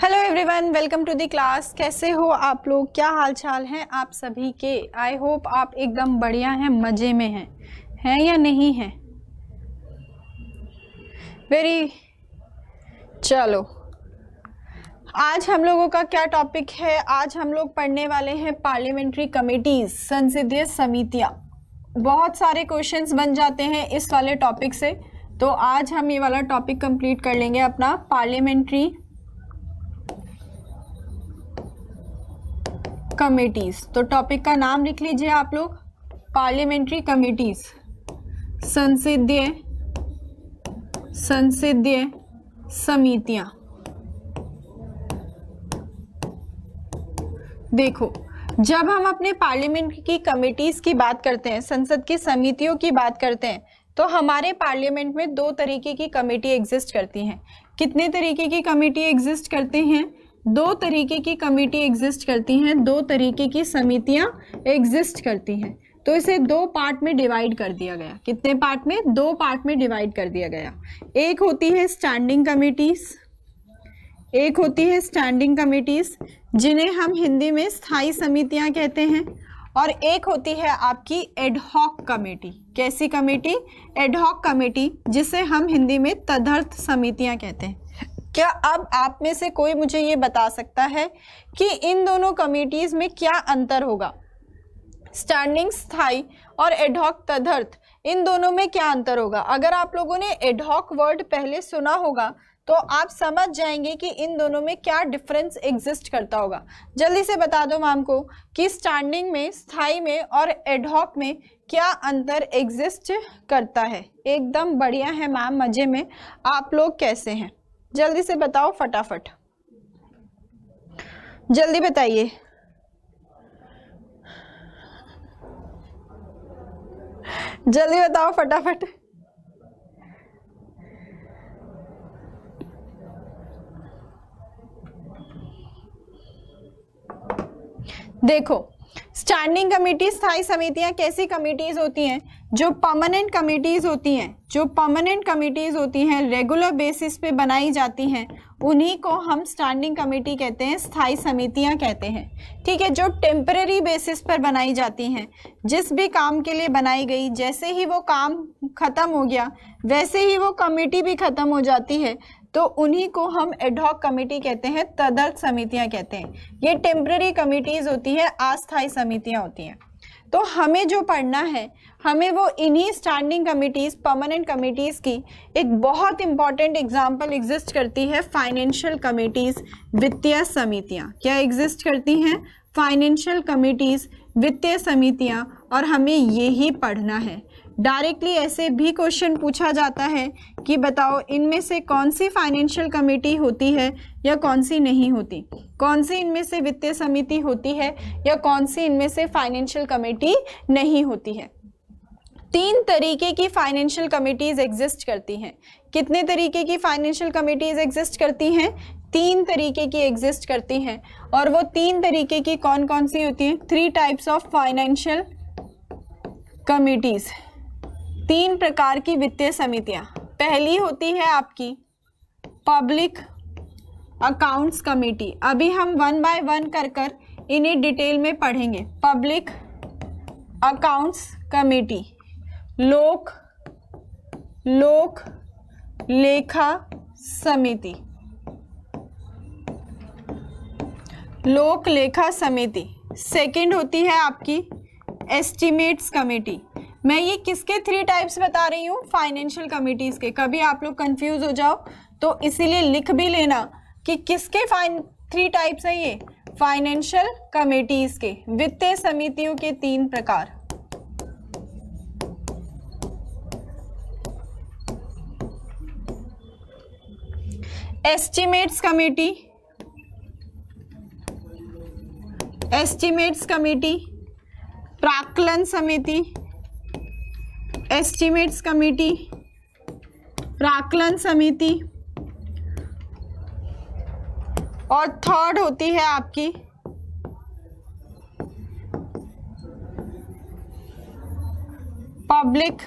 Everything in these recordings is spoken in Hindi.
Hello everyone, welcome to the class. कैसे हो आप लोग? क्या हाल चाल हैं आप सभी के? आई होप आप एकदम बढ़िया हैं, मज़े में हैं या नहीं हैं? चलो, आज हम लोगों का क्या टॉपिक है? आज हम लोग पढ़ने वाले हैं पार्लियामेंट्री कमेटीज, संसदीय समितियां। बहुत सारे क्वेश्चंस बन जाते हैं इस वाले टॉपिक से, तो आज हम ये वाला टॉपिक कंप्लीट कर लेंगे अपना पार्लियामेंट्री कमेटीज। तो टॉपिक का नाम लिख लीजिए आप लोग, पार्लियामेंट्री कमेटीज, संसदीय समितियां। देखो, जब हम अपने पार्लियामेंट की कमेटीज की बात करते हैं, संसद की समितियों की बात करते हैं, तो हमारे पार्लियामेंट में दो तरीके की कमेटी एग्जिस्ट करती हैं। कितने तरीके की कमेटी एग्जिस्ट करते हैं? दो तरीके की कमेटी एग्जिस्ट करती हैं, दो तरीके की समितियां एग्जिस्ट करती हैं। तो इसे दो पार्ट में डिवाइड कर दिया गया। कितने पार्ट में? दो पार्ट में डिवाइड कर दिया गया। एक होती है स्टैंडिंग कमेटीज, जिन्हें हम हिंदी में स्थायी समितियां कहते हैं, और एक होती है आपकी एडहॉक कमेटी। कैसी कमेटी? एडहॉक कमेटी, जिसे हम हिंदी में तदर्थ समितियां कहते हैं। क्या अब आप में से कोई मुझे ये बता सकता है कि इन दोनों कमेटीज में क्या अंतर होगा? स्टैंडिंग स्थायी और एडहॉक तदर्थ, इन दोनों में क्या अंतर होगा? अगर आप लोगों ने एडहॉक वर्ड पहले सुना होगा तो आप समझ जाएंगे कि इन दोनों में क्या डिफरेंस एग्जिस्ट करता होगा। जल्दी से बता दो मैम को कि स्टैंडिंग में, स्थायी में और एडहॉक में क्या अंतर एग्जिस्ट करता है। एकदम बढ़िया है मैम, मजे में। आप लोग कैसे हैं? जल्दी से बताओ, फटाफट जल्दी बताइए। जल्दी बताओ फटाफट। देखो, स्टैंडिंग कमेटी, स्थायी समितियां कैसी कमिटीज होती हैं? जो परमानेंट कमिटीज होती हैं, रेगुलर बेसिस पे बनाई जाती हैं, उन्हीं को हम स्टैंडिंग कमेटी कहते हैं, स्थायी समितियां कहते हैं। ठीक है, जो टेम्परेरी बेसिस पर बनाई जाती हैं, जिस भी काम के लिए बनाई गई, जैसे ही वो काम खत्म हो गया वैसे ही वो कमेटी भी खत्म हो जाती है, तो उन्हीं को हम एडहॉक कमेटी कहते हैं, तदर्थ समितियां कहते हैं। ये टेम्पररी कमिटीज होती है, अस्थायी समितियां होती हैं। तो हमें जो पढ़ना है, हमें वो इन्हीं स्टैंडिंग कमिटीज, परमानेंट कमिटीज की एक बहुत इंपॉर्टेंट एग्जांपल एग्जिस्ट करती है, फाइनेंशियल कमिटीज, वित्तीय समितियां। क्या एग्जिस्ट करती हैं? फाइनेंशियल कमिटीज, वित्तीय समितियां, और हमें यही पढ़ना है। डायरेक्टली ऐसे भी क्वेश्चन पूछा जाता है कि बताओ इनमें से कौन सी फाइनेंशियल कमेटी होती है या कौन सी नहीं होती, कौन सी इनमें से वित्तीय समिति होती है या कौन सी इनमें से फाइनेंशियल कमेटी नहीं होती है। तीन तरीके की फाइनेंशियल कमिटीज एग्जिस्ट करती हैं। कितने तरीके की फाइनेंशियल कमिटीज एग्जिस्ट करती हैं? तीन तरीके की एग्जिस्ट करती हैं। और वो तीन तरीके की कौन कौन सी होती हैं? 3 टाइप्स ऑफ फाइनेंशियल कमिटीज, 3 प्रकार की वित्तीय समितियां। पहली होती है आपकी पब्लिक अकाउंट्स कमेटी। अभी हम 1 बाय 1 कर इन्हें डिटेल में पढ़ेंगे। पब्लिक अकाउंट्स कमेटी, लोक लेखा समिति, लोक लेखा समिति। सेकंड होती है आपकी एस्टिमेट्स कमेटी। मैं ये किसके 3 टाइप्स बता रही हूँ? फाइनेंशियल कमिटीज के। कभी आप लोग कंफ्यूज हो जाओ तो इसीलिए लिख भी लेना कि किसके 3 टाइप्स है ये? फाइनेंशियल कमिटीज के, वित्तीय समितियों के 3 प्रकार। एस्टिमेट्स कमेटी, प्राक्कलन समिति, एस्टिमेट्स कमेटी, प्राक्कलन समिति, और थर्ड होती है आपकी पब्लिक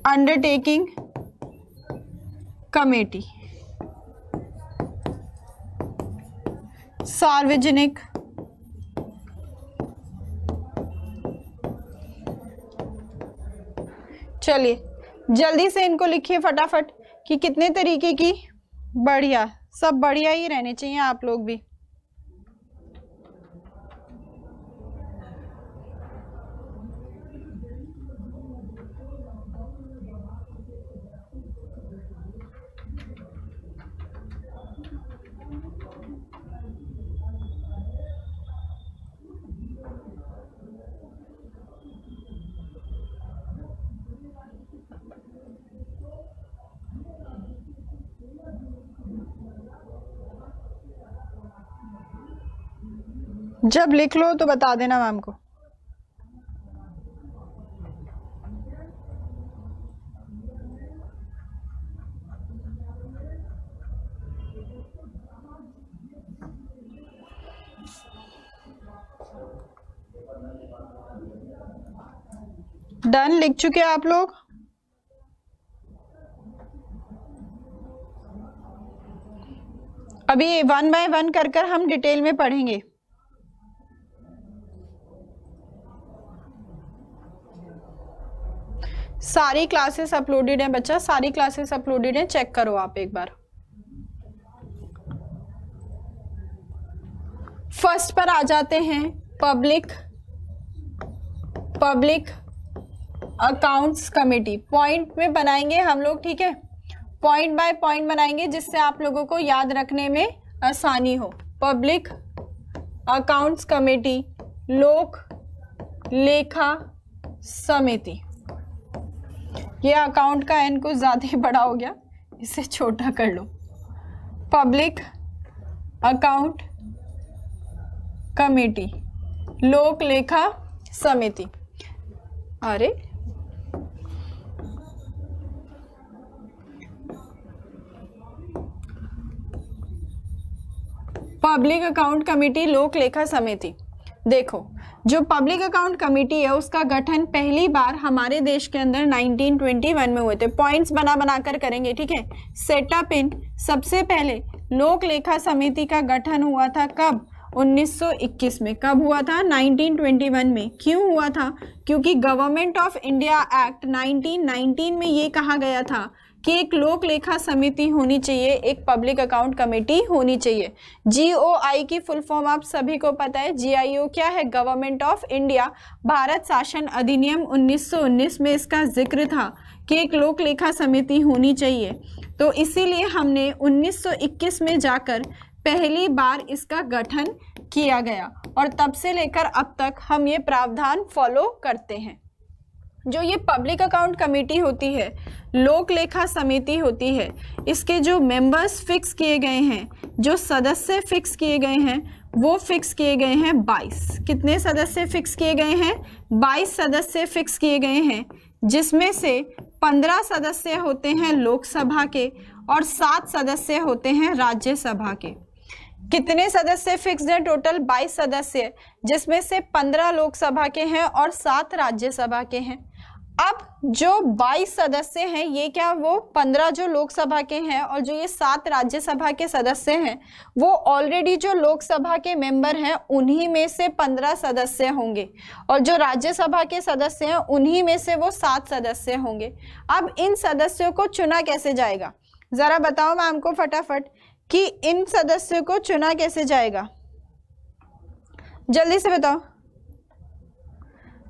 अंडरटेकिंग कमेटी, सार्वजनिक चलिए जल्दी से इनको लिखिए फटाफट कि कितने तरीके की। बढ़िया, सब बढ़िया ही रहने चाहिए आप लोग भी। जब लिख लो तो बता देना मैम को। डन, लिख चुके आप लोग? अभी 1 बाय 1 कर कर हम डिटेल में पढ़ेंगे। सारी क्लासेस अपलोडेड हैं बच्चा, सारी क्लासेस अपलोडेड हैं, चेक करो आप एक बार। फर्स्ट पर आ जाते हैं, पब्लिक अकाउंट्स कमेटी। पॉइंट में बनाएंगे हम लोग, ठीक है, पॉइंट बाय पॉइंट बनाएंगे जिससे आप लोगों को याद रखने में आसानी हो। पब्लिक अकाउंट्स कमेटी, लोक लेखा समिति। ये अकाउंट का एन कुछ ज़्यादा ही बड़ा हो गया, इसे छोटा कर लो। पब्लिक अकाउंट कमेटी, लोक लेखा समिति। अरे पब्लिक अकाउंट कमेटी, लोक लेखा समिति। देखो, जो पब्लिक अकाउंट कमेटी है उसका गठन पहली बार हमारे देश के अंदर 1921 में हुए थे। पॉइंट्स बना बना कर करेंगे, ठीक है। सेटअप इन, सबसे पहले लोक लेखा समिति का गठन हुआ था कब? 1921 में। कब हुआ था? 1921 में। क्यों हुआ था? क्योंकि गवर्नमेंट ऑफ इंडिया एक्ट 1919 में ये कहा गया था कि एक लोक लेखा समिति होनी चाहिए, एक पब्लिक अकाउंट कमेटी होनी चाहिए। GOI की फुल फॉर्म आप सभी को पता है। GIO क्या है? Government of India. भारत शासन अधिनियम 1919 में इसका जिक्र था कि एक लोक लेखा समिति होनी चाहिए। तो इसीलिए हमने 1921 में जाकर पहली बार इसका गठन किया गया और तब से लेकर अब तक हम ये प्रावधान फॉलो करते हैं। जो ये पब्लिक अकाउंट कमेटी होती है, लोक लेखा समिति होती है, इसके जो मेंबर्स फिक्स किए गए हैं, जो सदस्य फिक्स किए गए हैं, वो फिक्स किए गए हैं 22। कितने सदस्य फिक्स किए गए हैं? 22 सदस्य फिक्स किए गए हैं, जिसमें से 15 सदस्य होते हैं लोकसभा के और 7 सदस्य होते हैं राज्यसभा के। कितने सदस्य फिक्स्ड हैं? टोटल 22 सदस्य, जिसमें से 15 लोकसभा के हैं और 7 राज्यसभा के हैं। अब जो 22 सदस्य हैं, ये क्या, वो 15 जो लोकसभा के हैं और जो ये 7 राज्यसभा के सदस्य हैं, वो ऑलरेडी जो लोकसभा के मेंबर हैं उन्हीं में से 15 सदस्य होंगे और जो राज्यसभा के सदस्य हैं उन्हीं में से वो 7 सदस्य होंगे। अब इन सदस्यों को चुना कैसे जाएगा? जरा बताओ मैम को फटाफट कि इन सदस्यों को चुना कैसे जाएगा, जल्दी से बताओ।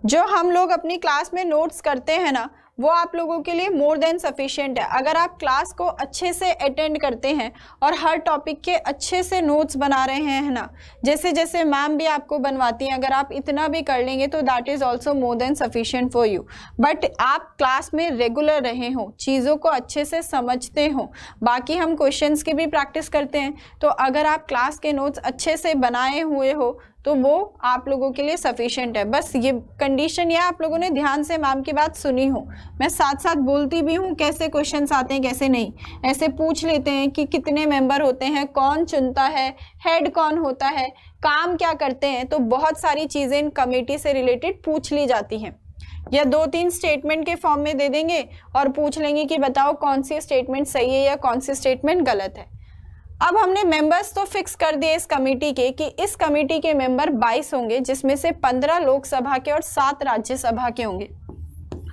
जो हम लोग अपनी क्लास में नोट्स करते हैं ना, वो आप लोगों के लिए मोर देन सफिशिएंट है। अगर आप क्लास को अच्छे से अटेंड करते हैं और हर टॉपिक के अच्छे से नोट्स बना रहे हैं ना, जैसे जैसे मैम भी आपको बनवाती हैं, अगर आप इतना भी कर लेंगे तो that is also more than sufficient for you. But आप क्लास में रेगुलर रहे हो, चीज़ों को अच्छे से समझते हो, बाकी हम क्वेश्चंस की भी प्रैक्टिस करते हैं, तो अगर आप क्लास के नोट्स अच्छे से बनाए हुए हो तो वो आप लोगों के लिए सफिशिएंट है। बस ये कंडीशन ये आप लोगों ने ध्यान से मैम की बात सुनी हो। मैं साथ साथ बोलती भी हूँ कैसे क्वेश्चंस आते हैं कैसे नहीं। ऐसे पूछ लेते हैं कि कितने मेंबर होते हैं, कौन चुनता है, हेड कौन होता है, काम क्या करते हैं, तो बहुत सारी चीज़ें इन कमेटी से रिलेटेड पूछ ली जाती हैं। या 2-3 स्टेटमेंट के फॉर्म में दे देंगे और पूछ लेंगे कि बताओ कौन सी स्टेटमेंट सही है या कौन सी स्टेटमेंट गलत है। अब हमने मेंबर्स तो फिक्स कर दिए इस कमेटी के कि इस कमेटी के मेंबर 22 होंगे, जिसमें से 15 लोकसभा के और 7 राज्यसभा के होंगे।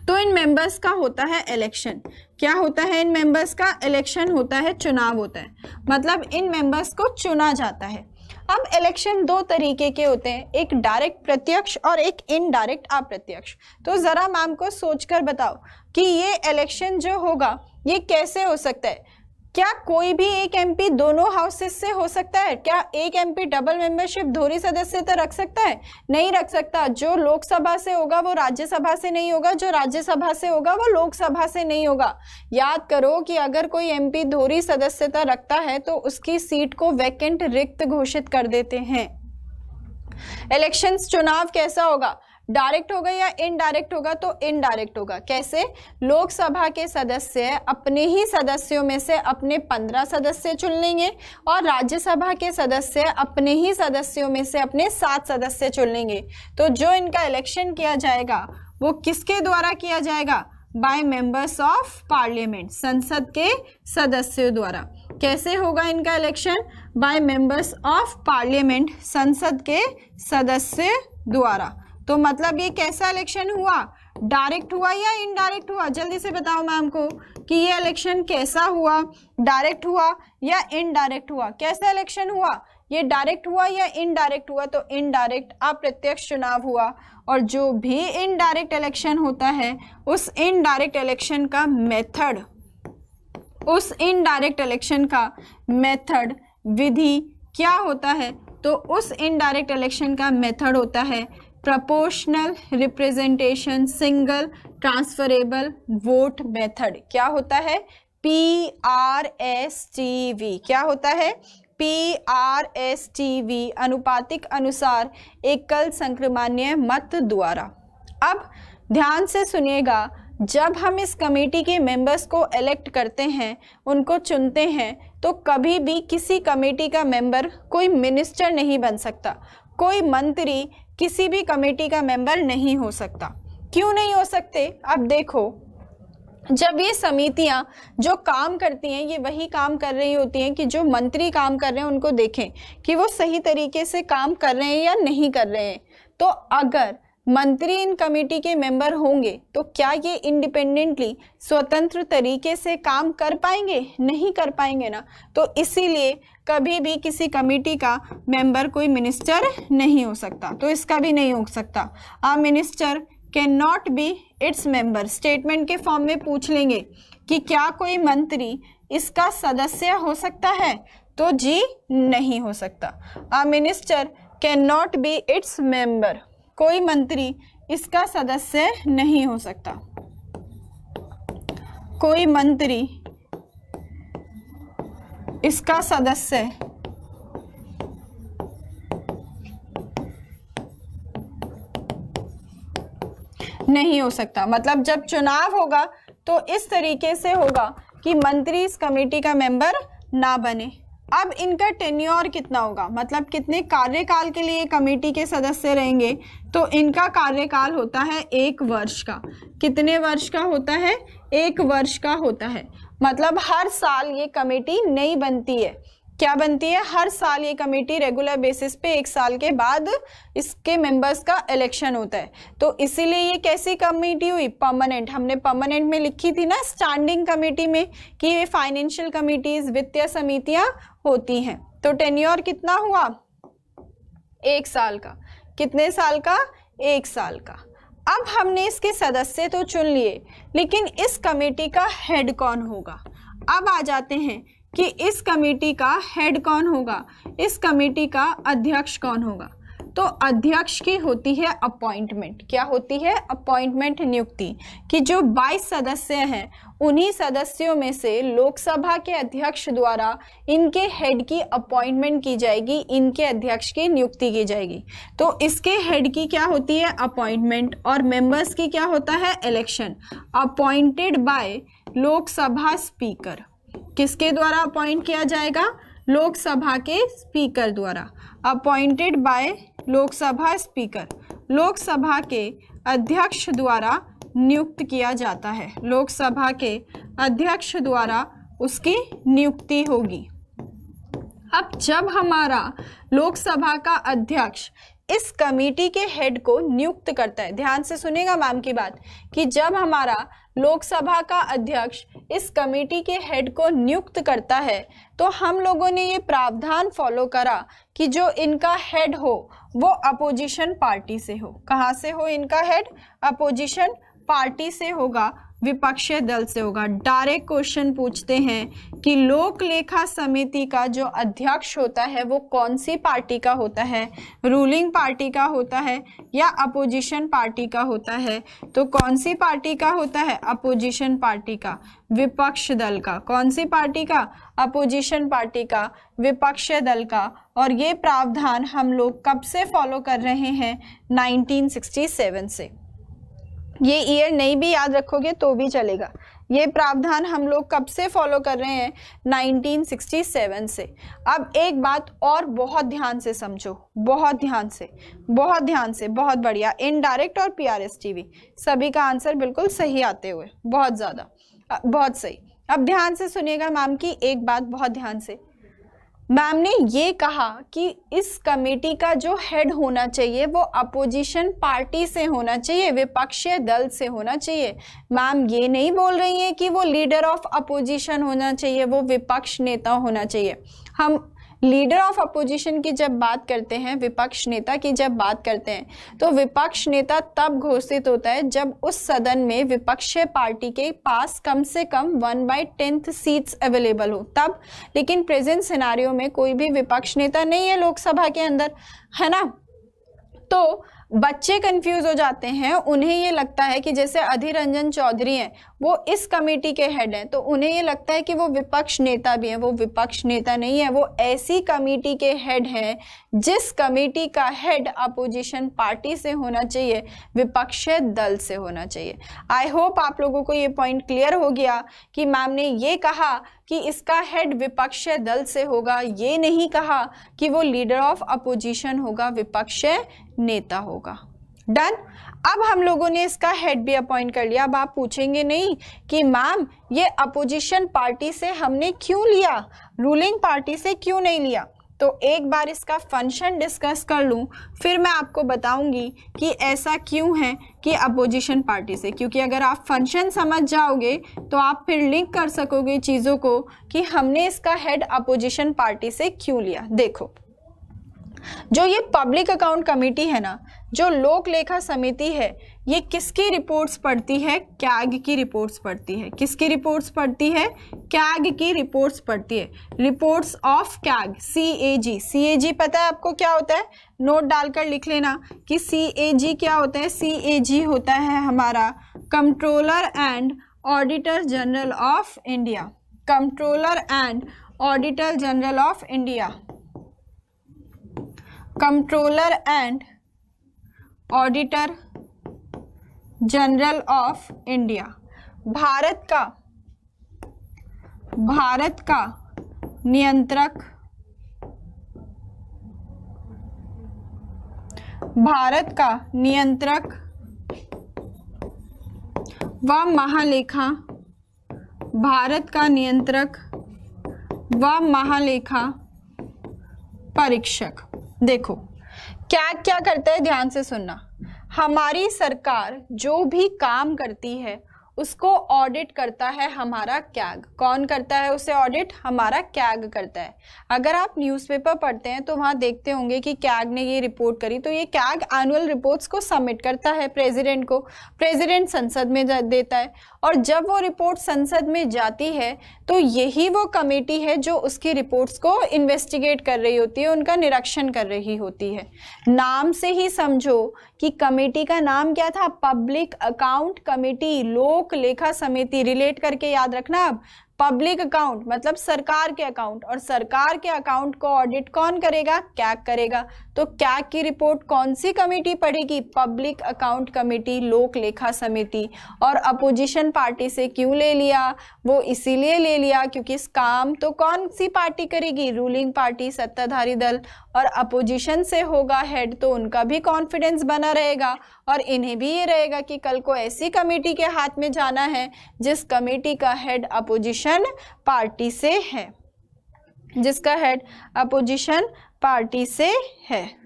तो इन मेंबर्स का होता है इलेक्शन। क्या होता है इन मेंबर्स का? इलेक्शन होता है, चुनाव होता है, मतलब इन मेंबर्स को चुना जाता है। अब इलेक्शन 2 तरीके के होते हैं, एक डायरेक्ट प्रत्यक्ष और एक इनडायरेक्ट अप्रत्यक्ष। तो जरा मैम को सोचकर बताओ कि ये इलेक्शन जो होगा ये कैसे हो सकता है? क्या कोई भी एक एमपी दोनों हाउसेस से हो सकता है? क्या एक एमपी डबल मेंबरशिप दोहरी सदस्यता रख सकता है? नहीं रख सकता। जो लोकसभा से होगा वो राज्यसभा से नहीं होगा, जो राज्यसभा से होगा वो लोकसभा से नहीं होगा। याद करो कि अगर कोई एमपी दोहरी सदस्यता रखता है तो उसकी सीट को वैकेंट, रिक्त घोषित कर देते हैं। इलेक्शंस, चुनाव कैसा होगा? डायरेक्ट होगा या इनडायरेक्ट होगा? तो इनडायरेक्ट होगा। कैसे? लोकसभा के सदस्य अपने ही सदस्यों में से अपने 15 सदस्य चुन लेंगे और राज्यसभा के सदस्य अपने ही सदस्यों में से अपने 7 सदस्य चुन लेंगे। तो जो इनका इलेक्शन किया जाएगा वो किसके द्वारा किया जाएगा? बाय मेंबर्स ऑफ पार्लियामेंट, संसद के सदस्यों द्वारा। कैसे होगा इनका election? By members of parliament, संसद के सदस्य द्वारा। तो मतलब ये कैसा इलेक्शन हुआ? डायरेक्ट हुआ या इनडायरेक्ट हुआ? जल्दी से बताओ मैम को कि ये इलेक्शन कैसा हुआ, डायरेक्ट हुआ या इनडायरेक्ट हुआ? कैसा इलेक्शन हुआ? ये डायरेक्ट हुआ या इनडायरेक्ट हुआ? तो इनडायरेक्ट, अप्रत्यक्ष चुनाव हुआ। और जो भी इनडायरेक्ट इलेक्शन होता है उस इनडायरेक्ट इलेक्शन का मेथड, उस इनडायरेक्ट इलेक्शन का मेथड, विधि क्या होता है? तो उस इनडायरेक्ट इलेक्शन का मेथड होता है proportional representation single transferable vote method. क्या होता है? PRSTV। क्या होता है? PRSTV, अनुपातिक अनुसार एकल संक्रमणीय मत द्वारा। अब ध्यान से सुनिएगा, जब हम इस कमेटी के मेंबर्स को इलेक्ट करते हैं, उनको चुनते हैं, तो कभी भी किसी कमेटी का मेंबर कोई मिनिस्टर नहीं बन सकता, कोई मंत्री किसी भी कमेटी का मेंबर नहीं हो सकता। क्यों नहीं हो सकते? अब देखो, जब ये समितियां जो काम करती हैं ये वही काम कर रही होती हैं कि जो मंत्री काम कर रहे हैं उनको देखें कि वो सही तरीके से काम कर रहे हैं या नहीं कर रहे हैं। तो अगर मंत्री इन कमेटी के मेंबर होंगे तो क्या ये इंडिपेंडेंटली, स्वतंत्र तरीके से काम कर पाएंगे? नहीं कर पाएंगे ना। तो इसीलिए कभी भी किसी कमेटी का मेंबर कोई मिनिस्टर नहीं हो सकता। तो इसका भी नहीं हो सकता। A minister can not be its member. Statement के फॉर्म में पूछ लेंगे कि क्या कोई मंत्री इसका सदस्य हो सकता है? तो जी नहीं हो सकता। A minister can not be its member. कोई मंत्री इसका सदस्य नहीं हो सकता। कोई मंत्री इसका सदस्य नहीं हो सकता। मतलब जब चुनाव होगा तो इस तरीके से होगा कि मंत्री इस कमेटी का मेंबर ना बने। अब इनका टेन्योर कितना होगा, मतलब कितने कार्यकाल के लिए कमेटी के सदस्य रहेंगे? तो इनका कार्यकाल होता है 1 वर्ष का। कितने वर्ष का होता है? 1 वर्ष का होता है। मतलब हर साल ये कमेटी नहीं बनती है। क्या बनती है? हर साल ये कमेटी रेगुलर बेसिस पे 1 साल के बाद इसके मेंबर्स का इलेक्शन होता है। तो इसीलिए ये कैसी कमेटी हुई? परमानेंट। हमने परमानेंट में लिखी थी ना स्टैंडिंग कमेटी में कि ये फाइनेंशियल कमिटीज, वित्तीय समितियां होती हैं। तो टेन्योर कितना हुआ? 1 साल का। कितने साल का? 1 साल का। अब हमने इसके सदस्य तो चुन लिए, लेकिन इस कमेटी का हेड कौन होगा? अब आ जाते हैं कि इस कमेटी का हेड कौन होगा, इस कमेटी का अध्यक्ष कौन होगा। तो अध्यक्ष की होती है अपॉइंटमेंट। क्या होती है? अपॉइंटमेंट, नियुक्ति। कि जो 22 सदस्य हैं उन्हीं सदस्यों में से लोकसभा के अध्यक्ष द्वारा इनके हेड की अपॉइंटमेंट की जाएगी, इनके अध्यक्ष की नियुक्ति की जाएगी। तो इसके हेड की क्या होती है? अपॉइंटमेंट। और मेंबर्स की क्या होता है? Election. Appointed by Lok Sabha speaker. किसके द्वारा अपॉइंट किया जाएगा? लोकसभा के स्पीकर द्वारा। Appointed by Lok Sabha speaker. Lok Sabha के अध्यक्ष द्वारा नियुक्त किया जाता है। लोकसभा के अध्यक्ष द्वारा उसकी नियुक्ति होगी। अब जब हमारा लोकसभा का अध्यक्ष इस कमेटी के हेड को नियुक्त करता है, ध्यान से सुनेगा मैम की बात, कि जब हमारा लोकसभा का अध्यक्ष इस कमेटी के हेड को नियुक्त करता है तो हम लोगों ने ये प्रावधान फॉलो करा कि जो इनका हेड हो वो अपोजिशन पार्टी से हो। कहाँ से हो इनका हेड? अपोजिशन पार्टी से होगा, विपक्षी दल से होगा। डायरेक्ट क्वेश्चन पूछते हैं कि लोक लेखा समिति का जो अध्यक्ष होता है वो कौन सी पार्टी का होता है? रूलिंग पार्टी का होता है या अपोजिशन पार्टी का होता है? तो कौन सी पार्टी का होता है? अपोजिशन पार्टी का, विपक्ष दल का। कौन सी पार्टी का? अपोजिशन पार्टी का, विपक्षी दल का। और ये प्रावधान हम लोग कब से फॉलो कर रहे हैं? 1967 से। ये ईयर नहीं भी याद रखोगे तो भी चलेगा। ये प्रावधान हम लोग कब से फॉलो कर रहे हैं? 1967 से। अब एक बात और बहुत ध्यान से समझो, बहुत ध्यान से, बहुत ध्यान से, बहुत बढ़िया। इनडायरेक्ट और पीआरएस टीवी सभी का आंसर बिल्कुल सही आते हुए, बहुत ज़्यादा, बहुत सही। अब ध्यान से सुनिएगा मैम की एक बात, बहुत ध्यान से। मैम ने ये कहा कि इस कमेटी का जो हेड होना चाहिए वो अपोजिशन पार्टी से होना चाहिए, विपक्षी दल से होना चाहिए। मैम ये नहीं बोल रही है कि वो लीडर ऑफ अपोजिशन होना चाहिए, वो विपक्ष नेता होना चाहिए। हम लीडर ऑफ अपोजिशन की जब बात करते हैं, विपक्ष नेता की जब बात करते हैं, तो विपक्ष नेता तब घोषित होता है जब उस सदन में विपक्षी पार्टी के पास कम से कम 1/10 सीट्स अवेलेबल हो, तब। लेकिन प्रेजेंट सिनारियो में कोई भी विपक्ष नेता नहीं है लोकसभा के अंदर, है ना। तो बच्चे कंफ्यूज हो जाते हैं, उन्हें ये लगता है कि जैसे अधीर रंजन चौधरी हैं, वो इस कमेटी के हेड हैं, तो उन्हें ये लगता है कि वो विपक्ष नेता भी हैं। वो विपक्ष नेता नहीं है, वो ऐसी कमेटी के हेड हैं जिस कमेटी का हेड अपोजिशन पार्टी से होना चाहिए, विपक्षी दल से होना चाहिए। आई होप आप लोगों को ये पॉइंट क्लियर हो गया कि मैम ने ये कहा कि इसका हेड विपक्षी दल से होगा, ये नहीं कहा कि वो लीडर ऑफ अपोजिशन होगा, विपक्षी नेता होगा। डन। अब हम लोगों ने इसका हेड भी अपॉइंट कर लिया। अब आप पूछेंगे नहीं कि मैम ये अपोजिशन पार्टी से हमने क्यों लिया, रूलिंग पार्टी से क्यों नहीं लिया? तो एक बार इसका फंक्शन डिस्कस कर लूं, फिर मैं आपको बताऊंगी कि ऐसा क्यों है कि अपोजिशन पार्टी से। क्योंकि अगर आप फंक्शन समझ जाओगे तो आप फिर लिंक कर सकोगे चीज़ों को कि हमने इसका हेड अपोजिशन पार्टी से क्यों लिया। देखो, जो ये पब्लिक अकाउंट कमेटी है ना, जो लोक लेखा समिति है, ये किसकी रिपोर्ट्स पढ़ती है? कैग की रिपोर्ट्स पढ़ती है। किसकी रिपोर्ट्स पढ़ती है? कैग की रिपोर्ट्स पढ़ती है। Reports of CAG, CAG। CAG पता है आपको क्या होता है? नोट डालकर लिख लेना कि CAG क्या होता है। CAG होता है हमारा controller and auditor general of India. Controller and auditor general of India. Controller and auditor general of India. Bharat का नियंत्रक, भारत का नियंत्रक व महालेखा, भारत का नियंत्रक व महालेखा परीक्षक। देखो क्या करता है, ध्यान से सुनना। हमारी सरकार जो भी काम करती है उसको ऑडिट करता है हमारा कैग। कौन करता है उसे ऑडिट? हमारा कैग करता है। अगर आप न्यूज़पेपर पढ़ते हैं तो वहाँ देखते होंगे कि कैग ने ये रिपोर्ट करी, तो ये कैग एनुअल रिपोर्ट्स को सबमिट करता है प्रेसिडेंट को, प्रेसिडेंट संसद में देता है, और जब वो रिपोर्ट संसद में जाती है तो यही वो कमेटी है जो उसकी रिपोर्ट्स को इन्वेस्टिगेट कर रही होती है, उनका निरीक्षण कर रही होती है। नाम से ही समझो कि कमेटी का नाम क्या था? पब्लिक अकाउंट कमेटी, लोक लेखा समिति। रिलेट करके याद रखना। अब पब्लिक अकाउंट मतलब सरकार के अकाउंट, और सरकार के अकाउंट को ऑडिट कौन करेगा? कैग करेगा। तो कैग की रिपोर्ट कौन सी कमेटी पढ़ेगी? पब्लिक अकाउंट कमेटी, लोक लेखा समिति। और अपोजिशन पार्टी से क्यों ले लिया? वो इसीलिए ले लिया क्योंकि इस काम तो कौन सी पार्टी करेगी? रूलिंग पार्टी, सत्ताधारी दल। और अपोजिशन से होगा हेड तो उनका भी कॉन्फिडेंस बना रहेगा और इन्हें भी ये रहेगा कि कल को ऐसी कमेटी के हाथ में जाना है जिस कमेटी का हेड अपोजिशन पार्टी से है, जिसका हेड अपोजिशन पार्टी से है।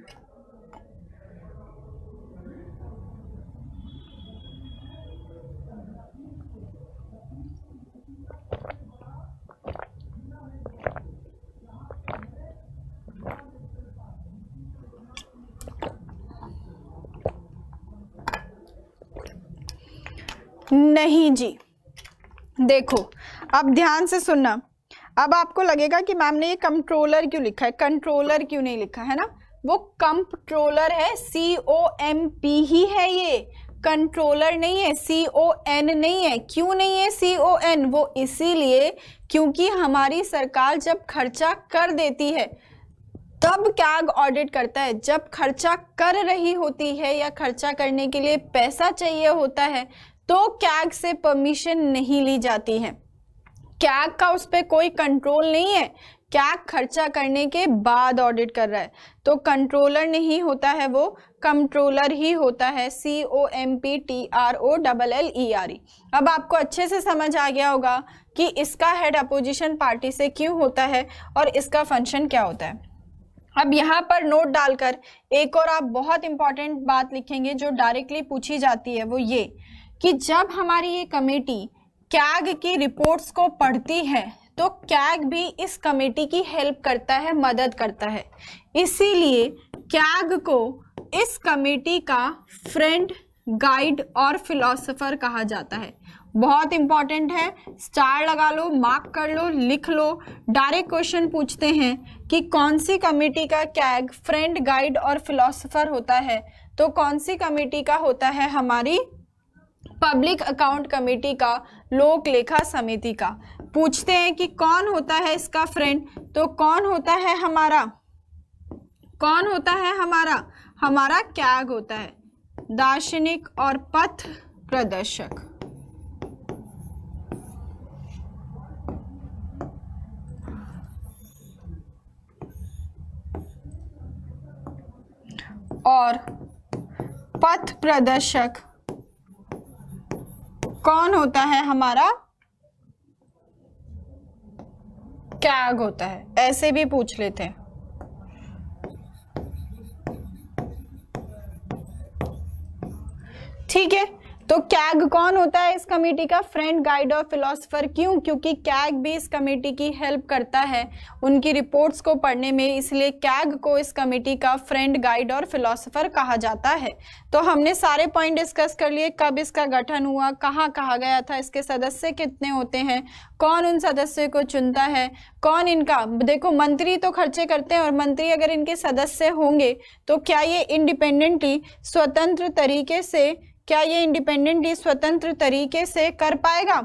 नहीं जी, देखो अब ध्यान से सुनना। अब आपको लगेगा कि मैम ने ये कंट्रोलर क्यों लिखा है, कंट्रोलर क्यों नहीं लिखा है ना? वो कंट्रोलर है, COMP ही है, ये कंट्रोलर नहीं है, CON नहीं है। क्यों नहीं है CON? वो इसीलिए क्योंकि हमारी सरकार जब खर्चा कर देती है तब कैग ऑडिट करता है। जब खर्चा कर रही होती है या खर्चा करने के लिए पैसा चाहिए होता है तो कैग से परमिशन नहीं ली जाती है। कैग का उस पर कोई कंट्रोल नहीं है, कैग खर्चा करने के बाद ऑडिट कर रहा है। तो कंट्रोलर नहीं होता है, वो कंट्रोलर ही होता है, COMPTROLLER। अब आपको अच्छे से समझ आ गया होगा कि इसका हेड अपोजिशन पार्टी से क्यों होता है और इसका फंक्शन क्या होता है। अब यहाँ पर नोट डालकर एक और आप बहुत इंपॉर्टेंट बात लिखेंगे जो डायरेक्टली पूछी जाती है, वो ये कि जब हमारी ये कमेटी कैग की रिपोर्ट्स को पढ़ती है तो कैग भी इस कमेटी की हेल्प करता है, मदद करता है। इसीलिए कैग को इस कमेटी का फ्रेंड, गाइड और फिलोसोफर कहा जाता है। बहुत इंपॉर्टेंट है, स्टार लगा लो, मार्क कर लो, लिख लो। डायरेक्ट क्वेश्चन पूछते हैं कि कौन सी कमेटी का कैग फ्रेंड, गाइड और फिलोसोफर होता है, तो कौन सी कमेटी का होता है? हमारी पब्लिक अकाउंट कमेटी का, लोक लेखा समिति का। पूछते हैं कि कौन होता है इसका फ्रेंड, तो कौन होता है हमारा, कौन होता है हमारा? हमारा कैग होता है, दार्शनिक और पथ प्रदर्शक। और पथ प्रदर्शक कौन होता है? हमारा कैग होता है। ऐसे भी पूछ लेते हैं। ठीक है, तो कैग कौन होता है इस कमेटी का? फ्रेंड, गाइड और फिलोसोफर। क्यों? क्योंकि कैग भी इस कमेटी की हेल्प करता है उनकी रिपोर्ट्स को पढ़ने में, इसलिए कैग को इस कमेटी का फ्रेंड, गाइड और फिलोसोफर कहा जाता है। तो हमने सारे पॉइंट डिस्कस कर लिए, कब इसका गठन हुआ, कहाँ कहा गया था, इसके सदस्य कितने होते हैं, कौन उन सदस्य को चुनता है, कौन इनका, देखो मंत्री तो खर्चे करते हैं और मंत्री अगर इनके सदस्य होंगे तो क्या ये इंडिपेंडेंटली, स्वतंत्र तरीके से, क्या ये इंडिपेंडेंटली स्वतंत्र तरीके से कर पाएगा?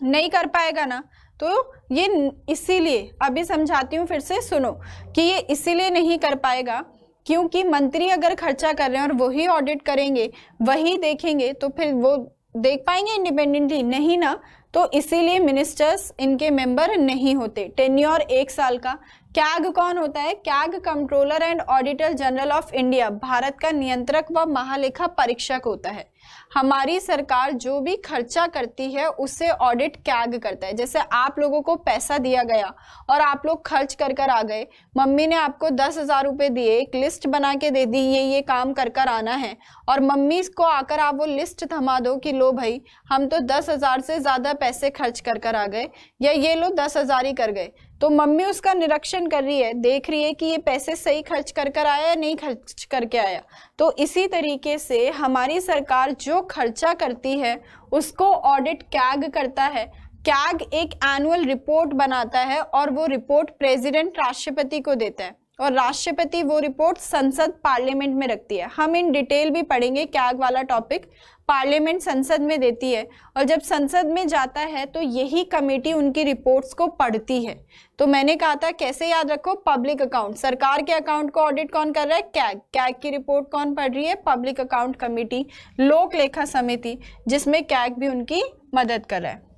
नहीं कर पाएगा ना। तो ये इसीलिए, अभी समझाती हूँ फिर से, सुनो कि ये इसीलिए नहीं कर पाएगा क्योंकि मंत्री अगर खर्चा कर रहे हैं और वही ऑडिट करेंगे, वही देखेंगे, तो फिर वो देख पाएंगे इंडिपेंडेंटली? नहीं ना। तो इसीलिए मिनिस्टर्स इनके मेंबर नहीं होते। टेन्योर 1 साल का। कैग कौन होता है? CAG controller and auditor general of India, Bharat का नियंत्रक व महालेखा परीक्षक होता है। हमारी सरकार जो भी खर्चा करती है उससे ऑडिट कैग करता है। जैसे आप लोगों को पैसा दिया गया और आप लोग खर्च कर कर आ गए, मम्मी ने आपको 10,000 रुपए दिए, एक लिस्ट बना के दे दी, ये काम कर कर आना है, और मम्मी को आकर आप वो लिस्ट थमा दो कि लो भाई हम तो 10,000 से ज्यादा पैसे खर्च कर कर आ गए, या ये लो 10,000 ही कर गए। तो मम्मी उसका निरीक्षण कर रही है, देख रही है कि ये पैसे सही खर्च कर कर आया या नहीं खर्च करके आया। तो इसी तरीके से हमारी सरकार जो खर्चा करती है उसको ऑडिट कैग करता है। कैग एक एनुअल रिपोर्ट बनाता है और वो रिपोर्ट प्रेसिडेंट, राष्ट्रपति को देता है। और राष्ट्रपति वो रिपोर्ट संसद पार्लियामेंट में रखती है। हम इन डिटेल भी पढ़ेंगे, कैग वाला टॉपिक पार्लियामेंट संसद में देती है, और जब संसद में जाता है तो यही कमेटी उनकी रिपोर्ट्स को पढ़ती है। तो मैंने कहा था कैसे याद रखो, पब्लिक अकाउंट, सरकार के अकाउंट को ऑडिट कौन कर रहा है, कैग। कैग की रिपोर्ट कौन पढ़ रही है, पब्लिक अकाउंट कमेटी, लोक लेखा समिति, जिसमें कैग भी उनकी मदद कर रहा है।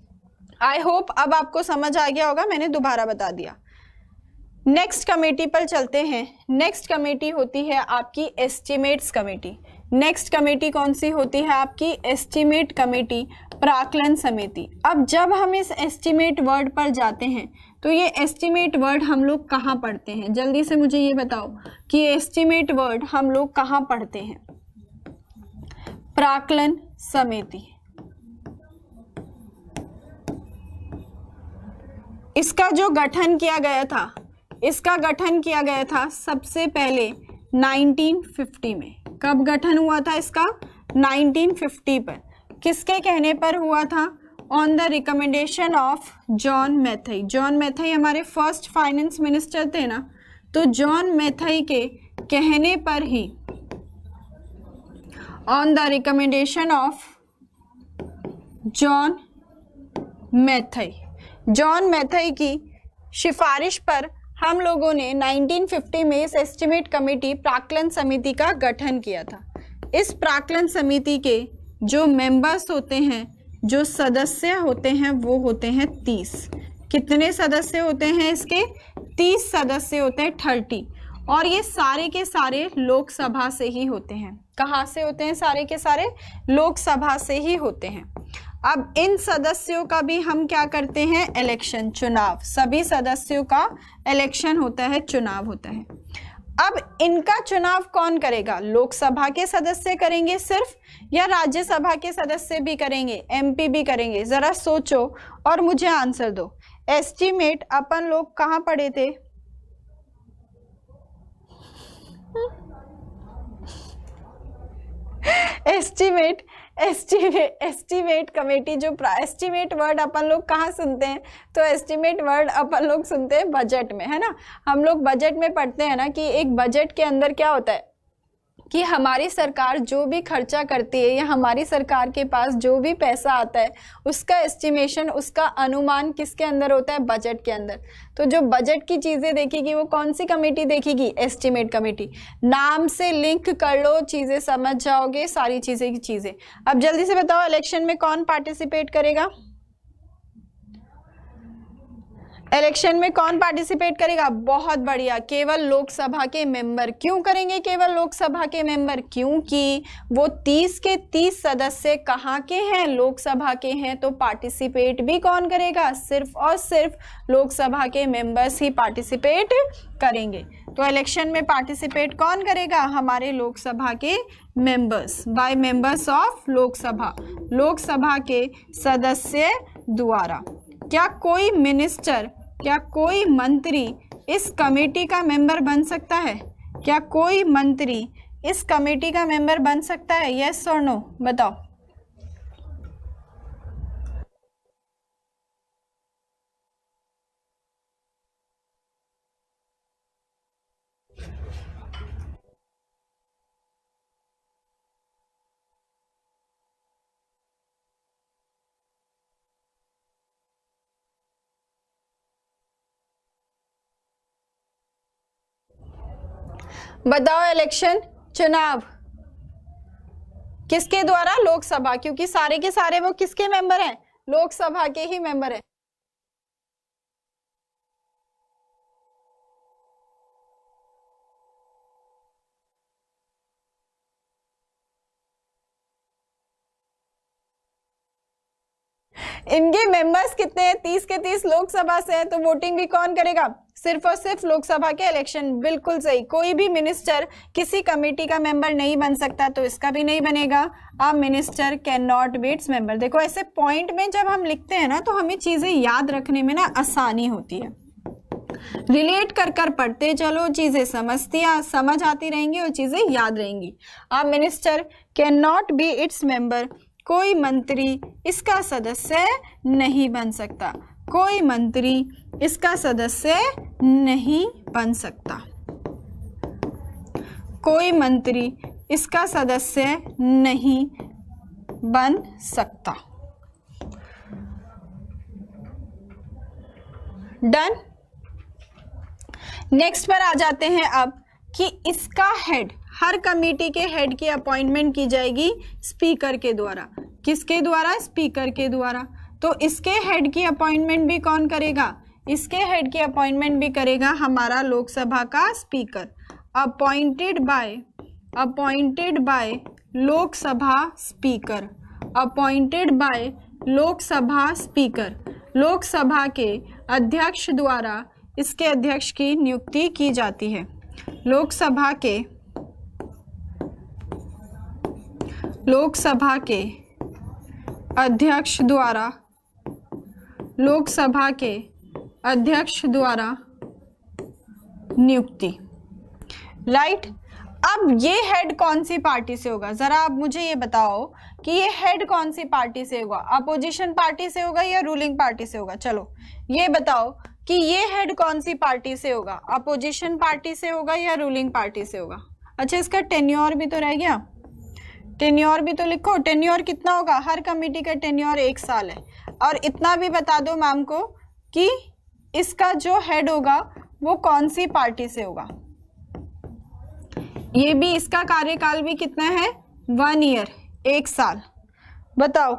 आई होप अब आपको समझ आ गया होगा, मैंने दोबारा बता दिया। नेक्स्ट कमेटी पर चलते हैं। नेक्स्ट कमेटी होती है आपकी एस्टिमेट्स कमेटी। नेक्स्ट कमेटी कौन सी होती है आपकी, एस्टिमेट कमेटी, प्राक्कलन समिति। अब जब हम इस एस्टिमेट वर्ड पर जाते हैं तो ये एस्टिमेट वर्ड हम लोग कहाँ पढ़ते हैं, जल्दी से मुझे ये बताओ कि एस्टिमेट वर्ड हम लोग कहाँ पढ़ते हैं। प्राक्कलन समिति। इसका जो गठन किया गया था, इसका गठन किया गया था सबसे पहले 1950 में। कब गठन हुआ था इसका, 1950 पर। किसके कहने पर हुआ था, on the recommendation of John Mathai. John Mathai हमारे फर्स्ट फाइनेंस मिनिस्टर थे ना, तो जॉन मैथाई के कहने पर ही, on the recommendation of John Mathai, John Mathai की सिफारिश पर हम लोगों ने 1950 में इस एस्टिमेट कमेटी प्राक्कलन समिति का गठन किया था। इस प्राक्कलन समिति के जो मेंबर्स होते हैं, जो सदस्य होते हैं, वो होते हैं 30। कितने सदस्य होते हैं इसके, 30 सदस्य होते हैं, 30। और ये सारे के सारे लोकसभा से ही होते हैं। कहाँ से होते हैं, सारे के सारे लोकसभा से ही होते हैं। अब इन सदस्यों का भी हम क्या करते हैं, इलेक्शन, चुनाव। सभी सदस्यों का इलेक्शन होता है, चुनाव होता है। अब इनका चुनाव कौन करेगा, लोकसभा के सदस्य करेंगे सिर्फ, या राज्यसभा के सदस्य भी करेंगे, एमपी भी करेंगे। जरा सोचो और मुझे आंसर दो। एस्टिमेट अपन लोग कहाँ पढ़े थे, एस्टिमेट कमेटी, जो एस्टिमेट वर्ड अपन लोग कहाँ सुनते हैं, तो एस्टिमेट वर्ड अपन लोग सुनते हैं बजट में, है ना। हम लोग बजट में पढ़ते हैं ना कि एक बजट के अंदर क्या होता है कि हमारी सरकार जो भी खर्चा करती है, या हमारी सरकार के पास जो भी पैसा आता है, उसका एस्टिमेशन, उसका अनुमान किसके अंदर होता है, बजट के अंदर। तो जो बजट की चीज़ें देखेगी वो कौन सी कमेटी देखेगी, एस्टिमेट कमेटी। नाम से लिंक कर लो, चीज़ें समझ जाओगे, सारी चीज़ें की चीज़ें। अब जल्दी से बताओ, इलेक्शन में कौन पार्टिसिपेट करेगा, इलेक्शन में कौन पार्टिसिपेट करेगा, बहुत बढ़िया, केवल लोकसभा के मेंबर। क्यों करेंगे केवल लोकसभा के मेंबर, क्योंकि वो 30 के 30 सदस्य कहाँ के हैं, लोकसभा के हैं। तो पार्टिसिपेट भी कौन करेगा, सिर्फ और सिर्फ लोकसभा के मेंबर्स ही पार्टिसिपेट करेंगे। तो इलेक्शन में पार्टिसिपेट कौन करेगा, हमारे लोकसभा के members, by members of Lok Sabha, Lok Sabha के सदस्य द्वारा। क्या कोई मिनिस्टर, क्या कोई मंत्री इस कमेटी का मेंबर बन सकता है, क्या कोई मंत्री इस कमेटी का मेंबर बन सकता है, यस और नो, बताओ। बताओ, इलेक्शन, चुनाव किसके द्वारा, लोकसभा, क्योंकि सारे के सारे वो किसके मेंबर हैं, लोकसभा के ही मेंबर हैं। इनके मेंबर्स कितने हैं, 30 के 30 लोकसभा से हैं, तो वोटिंग भी कौन करेगा, सिर्फ और सिर्फ लोकसभा के इलेक्शन। बिल्कुल सही, कोई भी मिनिस्टर किसी कमेटी का मेंबर नहीं बन सकता, तो इसका भी नहीं बनेगा। A minister can not be its member. देखो ऐसे पॉइंट में जब हम लिखते हैं ना, तो हमें चीजें याद रखने में ना आसानी होती है। रिलेट कर कर पढ़ते चलो, चीजें समझ आती रहेंगी और चीजें याद रहेंगी। A minister can not be its member, कोई मंत्री इसका सदस्य नहीं बन सकता, कोई मंत्री इसका सदस्य नहीं बन सकता। कोई मंत्री इसका सदस्य नहीं बन सकता। डन। नेक्स्ट पर आ जाते हैं अब कि इसका हेड, हर कमेटी के हेड की अपॉइंटमेंट की जाएगी स्पीकर के द्वारा। किसके द्वारा? स्पीकर के द्वारा। तो इसके हेड की अपॉइंटमेंट भी कौन करेगा? इसके हेड की अपॉइंटमेंट भी करेगा हमारा लोकसभा का speaker. Appointed by Lok Sabha speaker. Appointed by Lok Sabha speaker. Lok Sabha के अध्यक्ष द्वारा इसके अध्यक्ष की नियुक्ति की जाती है। लोकसभा के अध्यक्ष द्वारा नियुक्ति। राइट। अब ये हेड कौन सी पार्टी से होगा? जरा आप मुझे ये बताओ कि ये हेड कौन सी पार्टी से होगा? अपोजिशन पार्टी से होगा या रूलिंग पार्टी से होगा? चलो ये बताओ कि ये हेड कौन सी पार्टी से होगा? अपोजिशन पार्टी से होगा या रूलिंग पार्टी से होगा? अच्छा, इसका टेन्योर भी तो रह गया, टेन्योर भी तो लिखो। टेन्योर कितना होगा? हर कमेटी का टेन्योर 1 साल है। और इतना भी बता दो मैम को कि इसका जो हेड होगा वो कौन सी पार्टी से होगा। ये भी, इसका कार्यकाल भी कितना है? 1 ईयर, 1 साल। बताओ।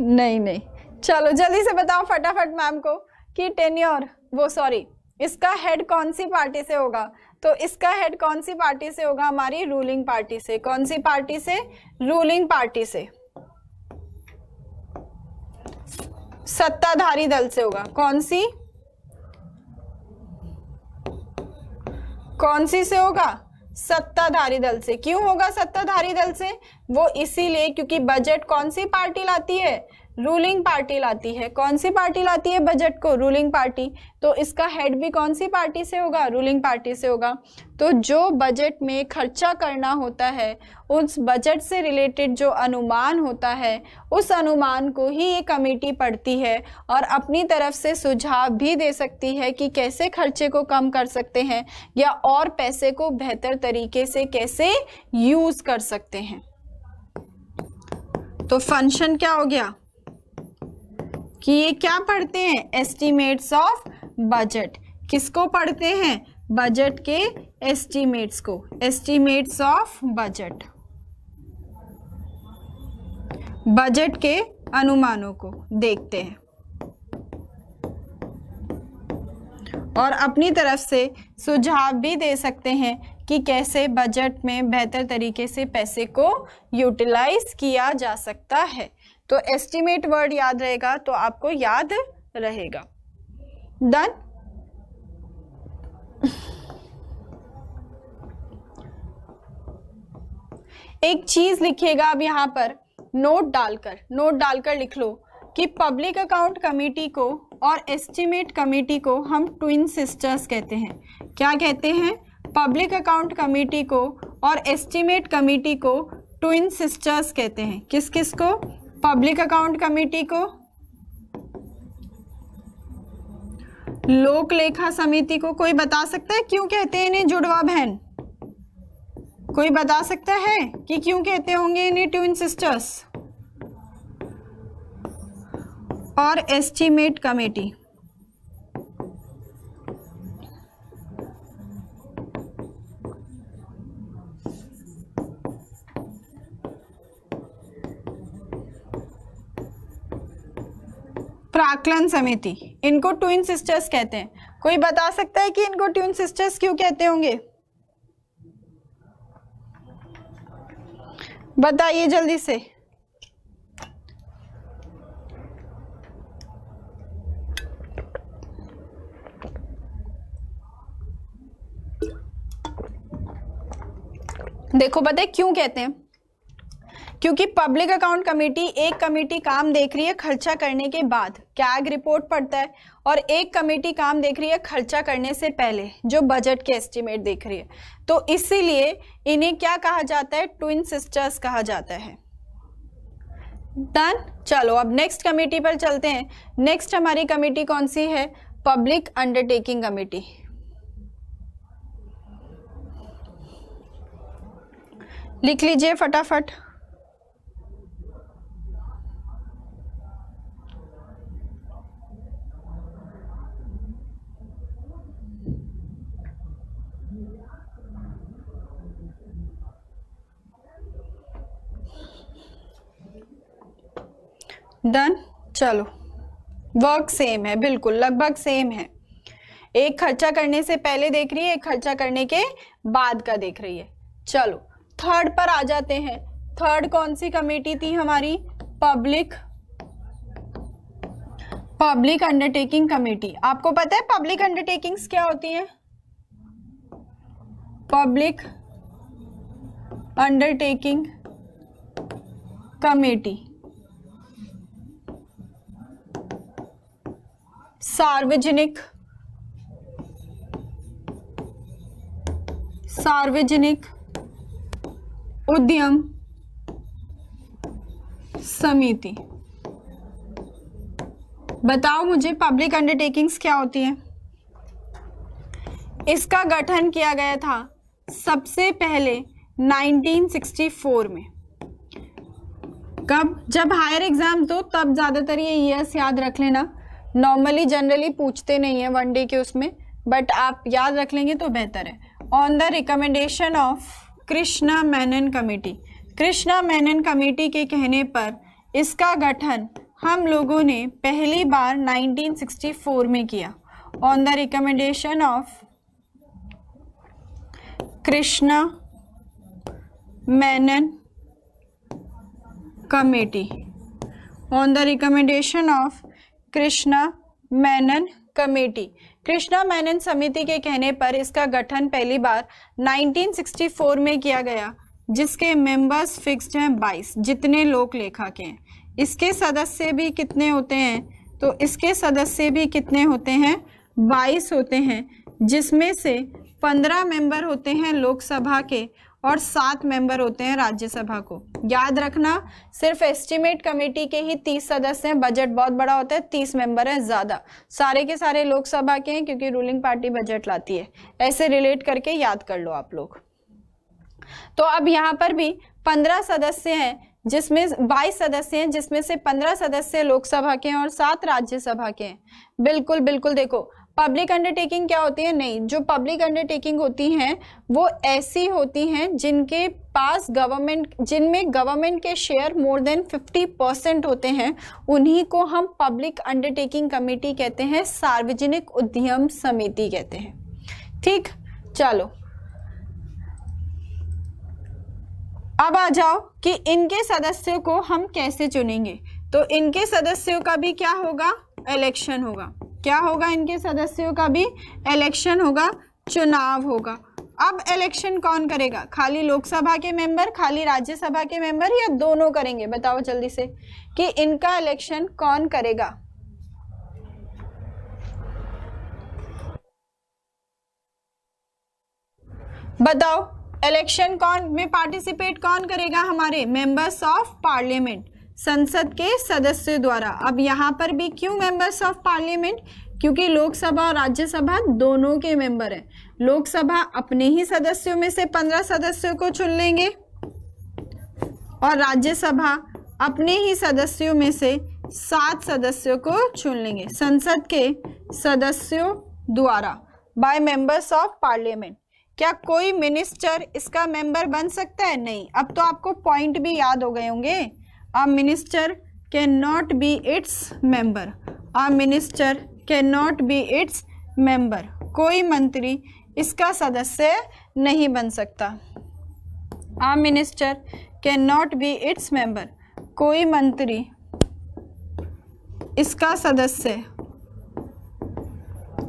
नहीं, चलो जल्दी से बताओ फटाफट मैम को कि टेन्योर, वो सॉरी, इसका हेड कौन सी पार्टी से होगा? तो इसका हेड कौन सी पार्टी से होगा? हमारी रूलिंग पार्टी से। कौन सी पार्टी से? रूलिंग पार्टी से, सत्ताधारी दल से होगा। कौन सी से होगा? सत्ताधारी दल से। क्यों होगा सत्ताधारी दल से? वो इसीलिए क्योंकि बजट कौन सी पार्टी लाती है? रूलिंग पार्टी लाती है। कौन सी पार्टी लाती है बजट को? Ruling party. तो इसका हेड भी कौन सी पार्टी से होगा? रूलिंग पार्टी से होगा। तो जो बजट में खर्चा करना होता है, उस बजट से रिलेटेड जो अनुमान होता है, उस अनुमान को ही ये कमेटी पढ़ती है और अपनी तरफ से सुझाव भी दे सकती है कि कैसे खर्चे को कम कर सकते हैं या और पैसे को बेहतर तरीके से कैसे यूज कर सकते हैं। तो फंक्शन क्या हो गया कि ये क्या पढ़ते हैं? Estimates of budget. किसको पढ़ते हैं? बजट के एस्टीमेट्स को। एस्टीमेट्स ऑफ बजट, बजट के अनुमानों को देखते हैं और अपनी तरफ से सुझाव भी दे सकते हैं कि कैसे बजट में बेहतर तरीके से पैसे को यूटिलाइज किया जा सकता है। तो एस्टीमेट वर्ड याद रहेगा तो आपको याद रहेगा। डन। एक चीज लिखिएगा अब यहाँ पर, नोट डालकर लिख लो कि पब्लिक अकाउंट कमेटी को और एस्टीमेट कमेटी को हम ट्विन सिस्टर्स कहते हैं। क्या कहते हैं? पब्लिक अकाउंट कमेटी को और एस्टीमेट कमेटी को ट्विन सिस्टर्स कहते हैं। किस किस को? पब्लिक अकाउंट कमेटी को, लोक लेखा समिति को। कोई बता सकता है क्यों कहते हैं इन्हें जुड़वा बहन? कोई बता सकता है कि क्यों कहते होंगे इन्हें ट्विन सिस्टर्स? और एस्टीमेट कमेटी, प्राक्कलन समिति, इनको ट्विन सिस्टर्स कहते हैं। कोई बता सकता है कि इनको ट्विन सिस्टर्स क्यों कहते होंगे? बताइए जल्दी से। देखो बताए क्यों कहते हैं? क्योंकि पब्लिक अकाउंट कमेटी, एक कमेटी काम देख रही है खर्चा करने के बाद, कैग रिपोर्ट पढ़ता है, और एक कमेटी काम देख रही है खर्चा करने से पहले, जो बजट के एस्टीमेट देख रही है। तो इसीलिए इन्हें क्या कहा जाता है? ट्विन सिस्टर्स कहा जाता है। डन। चलो अब नेक्स्ट कमेटी पर चलते हैं। नेक्स्ट हमारी कमेटी कौन सी है? Public undertaking committee. लिख लीजिए फटाफट। डन। चलो, वर्क सेम है, बिल्कुल लगभग सेम है। एक खर्चा करने से पहले देख रही है, एक खर्चा करने के बाद का देख रही है। चलो थर्ड पर आ जाते हैं। थर्ड कौन सी कमेटी थी हमारी? Public undertaking committee. आपको पता है पब्लिक अंडरटेकिंग्स क्या होती हैं? पब्लिक अंडरटेकिंग कमेटी सार्वजनिक उद्यम समिति। बताओ मुझे पब्लिक अंडरटेकिंग्स क्या होती है? इसका गठन किया गया था सबसे पहले 1964 में। कब? जब हायर एग्जाम दो तब ज्यादातर ये ईयर्स याद रख लेना। नॉर्मली जनरली पूछते नहीं है वन डे के उसमें, बट आप याद रख लेंगे तो बेहतर है। On the recommendation of Krishna Menon committee. Krishna Menon committee के कहने पर इसका गठन हम लोगों ने पहली बार 1964 में किया। On the recommendation of Krishna Menon committee. On the recommendation of Krishna Menon committee. Krishna Menon समिति के कहने पर इसका गठन पहली बार 1964 में किया गया, जिसके मेंबर्स फिक्स्ड हैं 22, जितने लोक लेखा के हैं। इसके सदस्य भी कितने होते हैं? तो इसके सदस्य भी कितने होते हैं? 22 होते हैं, जिसमें से 15 मेंबर होते हैं लोकसभा के और 7 मेंबर होते हैं राज्यसभा को। याद रखना, सिर्फ एस्टिमेट कमेटी के ही 30 सदस्य हैं। बजट बहुत बड़ा होता है, 30 मेंबर है ज्यादा। सारे के सारे लोकसभा के हैं क्योंकि रूलिंग पार्टी बजट लाती है। ऐसे रिलेट करके याद कर लो आप लोग। तो अब यहाँ पर भी 15 सदस्य हैं, जिसमें 22 सदस्य हैं, जिसमें से 15 सदस्य लोकसभा के हैं और 7 राज्यसभा के हैं। बिल्कुल बिल्कुल। देखो पब्लिक अंडरटेकिंग क्या होती है? नहीं, जो पब्लिक अंडरटेकिंग होती हैं वो ऐसी होती हैं जिनके पास जिनमें गवर्नमेंट के शेयर मोर देन 50% होते हैं, उन्हीं को हम पब्लिक अंडरटेकिंग कमेटी कहते हैं, सार्वजनिक उद्यम समिति कहते हैं। ठीक, चलो अब आ जाओ कि इनके सदस्यों को हम कैसे चुनेंगे। तो इनके सदस्यों का भी क्या होगा? इलेक्शन होगा। क्या होगा? इनके सदस्यों का भी इलेक्शन होगा, चुनाव होगा। अब इलेक्शन कौन करेगा? खाली लोकसभा के मेंबर, खाली राज्यसभा के मेंबर, या दोनों करेंगे? बताओ जल्दी से कि इनका इलेक्शन कौन करेगा। बताओ इलेक्शन में पार्टिसिपेट कौन करेगा? हमारे मेंबर्स ऑफ पार्लियामेंट, संसद के सदस्यों द्वारा। अब यहाँ पर भी क्यों मेंबर्स ऑफ पार्लियामेंट? क्योंकि लोकसभा और राज्यसभा दोनों के मेंबर हैं। लोकसभा अपने ही सदस्यों में से 15 सदस्यों को चुन लेंगे और राज्यसभा अपने ही सदस्यों में से 7 सदस्यों को चुन लेंगे, संसद के सदस्यों द्वारा, बाय मेंबर्स ऑफ पार्लियामेंट। क्या कोई मिनिस्टर इसका मेंबर बन सकता है? नहीं। अब तो आपको पॉइंट भी याद हो गए होंगे। A minister cannot be its member. A minister cannot be its member. कोई मंत्री इसका सदस्य नहीं बन सकता। A minister cannot be its member. कोई मंत्री इसका सदस्य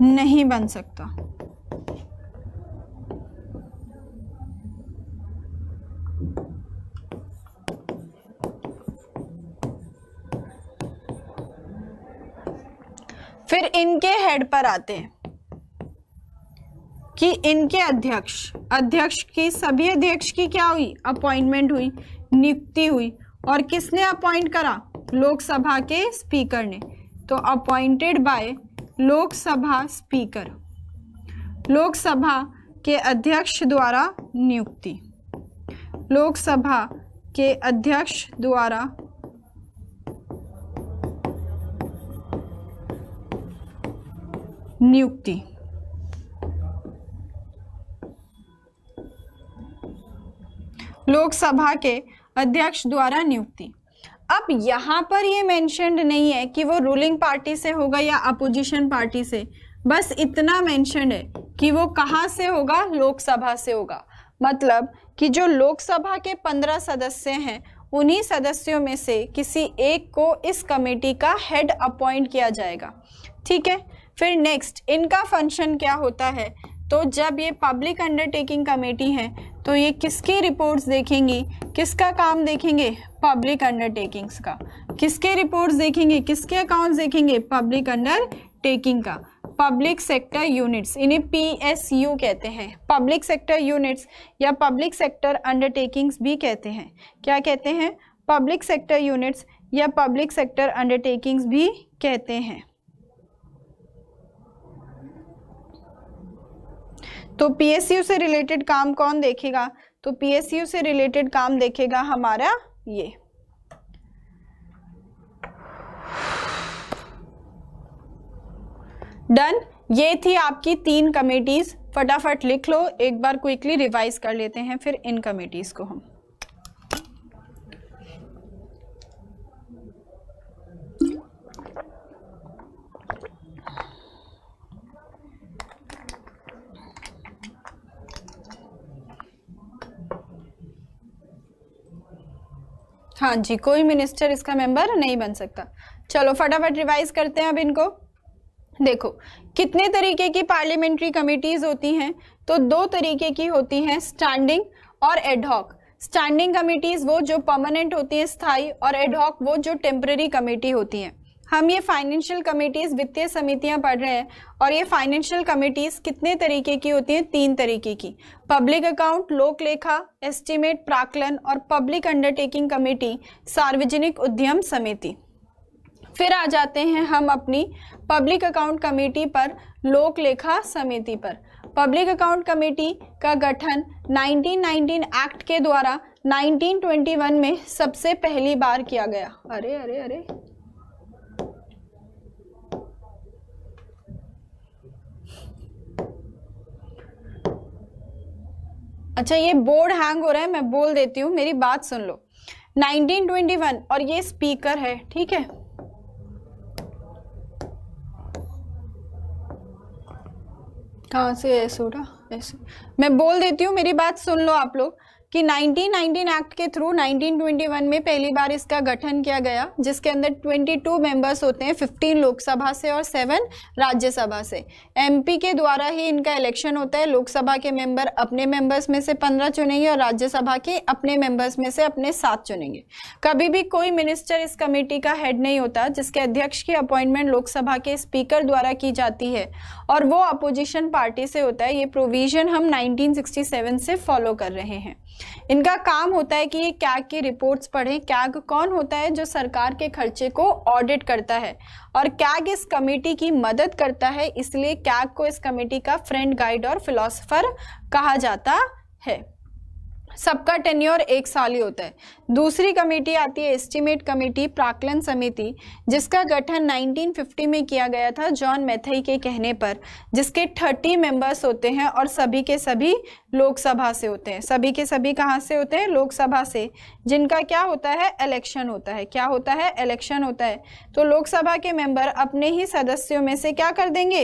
नहीं बन सकता। फिर इनके हेड पर आते हैं कि इनके अध्यक्ष की, सभी अध्यक्ष की क्या हुई? अपॉइंटमेंट हुई, नियुक्ति हुई। और किसने अपॉइंट करा? लोकसभा के स्पीकर ने। तो appointed by Lok Sabha speaker, Lok Sabha के अध्यक्ष द्वारा नियुक्ति। लोकसभा के अध्यक्ष द्वारा नियुक्ति। लोकसभा के अध्यक्ष द्वारा नियुक्ति। अब यहाँ पर ये मेंशन्ड नहीं है कि वो रूलिंग पार्टी से होगा या अपोजिशन पार्टी से, बस इतना मेंशन्ड है कि वो कहाँ से होगा, लोकसभा से होगा। मतलब कि जो लोकसभा के 15 सदस्य हैं, उन्हीं सदस्यों में से किसी एक को इस कमेटी का हेड अपॉइंट किया जाएगा। ठीक है, फिर नेक्स्ट इनका फंक्शन क्या होता है, तो जब ये पब्लिक अंडरटेकिंग कमेटी है तो ये किसकी रिपोर्ट्स देखेंगी, किसका काम देखेंगे, पब्लिक अंडरटेकिंग्स का। किसके रिपोर्ट्स देखेंगे, किसके अकाउंट्स देखेंगे, पब्लिक अंडरटेकिंग का। पब्लिक सेक्टर यूनिट्स, इन्हें PSU कहते हैं, पब्लिक सेक्टर यूनिट्स या पब्लिक सेक्टर अंडरटेकिंग्स भी कहते हैं। क्या कहते हैं, पब्लिक सेक्टर यूनिट्स या पब्लिक सेक्टर अंडरटेकिंग्स भी कहते हैं। तो PSU से रिलेटेड काम कौन देखेगा, तो PSU से रिलेटेड काम देखेगा हमारा ये डन। ये थी आपकी 3 कमेटीज, फटाफट लिख लो, एक बार क्विकली रिवाइज कर लेते हैं फिर इन कमेटीज को हम। हाँ जी, कोई मिनिस्टर इसका मेंबर नहीं बन सकता। चलो फटाफट रिवाइज करते हैं अब इनको। देखो कितने तरीके की पार्लियामेंट्री कमेटीज होती हैं, तो 2 तरीके की होती हैं, स्टैंडिंग और एडहॉक। स्टैंडिंग कमेटीज वो जो परमानेंट होती हैं, स्थायी, और एडहॉक वो जो टेम्पररी कमेटी होती हैं। हम ये फाइनेंशियल कमेटीज, वित्तीय समितियां पढ़ रहे हैं, और ये फाइनेंशियल कमेटीज कितने तरीके की होती हैं, 3 तरीके की, पब्लिक अकाउंट, लोक लेखा, एस्टीमेट, प्राक्कलन, और पब्लिक अंडरटेकिंग कमेटी, सार्वजनिक उद्यम समिति। फिर आ जाते हैं हम अपनी पब्लिक अकाउंट कमेटी पर, लोक लेखा समिति पर। पब्लिक अकाउंट कमेटी का गठन 1919 एक्ट के द्वारा 1921 में सबसे पहली बार किया गया। अरे अरे अरे, अच्छा ये बोर्ड हैंग हो रहा है, मैं बोल देती हूँ, मेरी बात सुन लो। 1921 और ये स्पीकर है, ठीक है, कहाँ से ऐसे उठा, ऐसे मैं बोल देती हूँ, मेरी बात सुन लो आप लोग कि 1919 एक्ट के थ्रू 1921 में पहली बार इसका गठन किया गया, जिसके अंदर 22 मेंबर्स होते हैं, 15 लोकसभा से और 7 राज्यसभा से। MP के द्वारा ही इनका इलेक्शन होता है। लोकसभा के मेंबर अपने मेंबर्स में से 15 चुनेंगे और राज्यसभा के अपने मेंबर्स में से अपने 7 चुनेंगे। कभी भी कोई मिनिस्टर इस कमेटी का हेड नहीं होता, जिसके अध्यक्ष की अपॉइंटमेंट लोकसभा के स्पीकर द्वारा की जाती है और वो अपोजिशन पार्टी से होता है। ये प्रोविजन हम 1967 से फॉलो कर रहे हैं। इनका काम होता है कि ये कैग की रिपोर्ट्स पढ़ें। कैग कौन होता है, जो सरकार के खर्चे को ऑडिट करता है, और कैग इस कमेटी की मदद करता है, इसलिए कैग को इस कमेटी का फ्रेंड, गाइड और फिलोसोफर कहा जाता है। सबका टेन्योर 1 साल ही होता है। दूसरी कमेटी आती है एस्टीमेट कमेटी, प्राक्कलन समिति, जिसका गठन 1950 में किया गया था जॉन मैथई के कहने पर, जिसके 30 मेंबर्स होते हैं और सभी के सभी लोकसभा से होते हैं। सभी के सभी कहाँ से होते हैं, लोकसभा से, जिनका क्या होता है, इलेक्शन होता है। क्या होता है, इलेक्शन होता है। तो लोकसभा के मेंबर अपने ही सदस्यों में से क्या कर देंगे,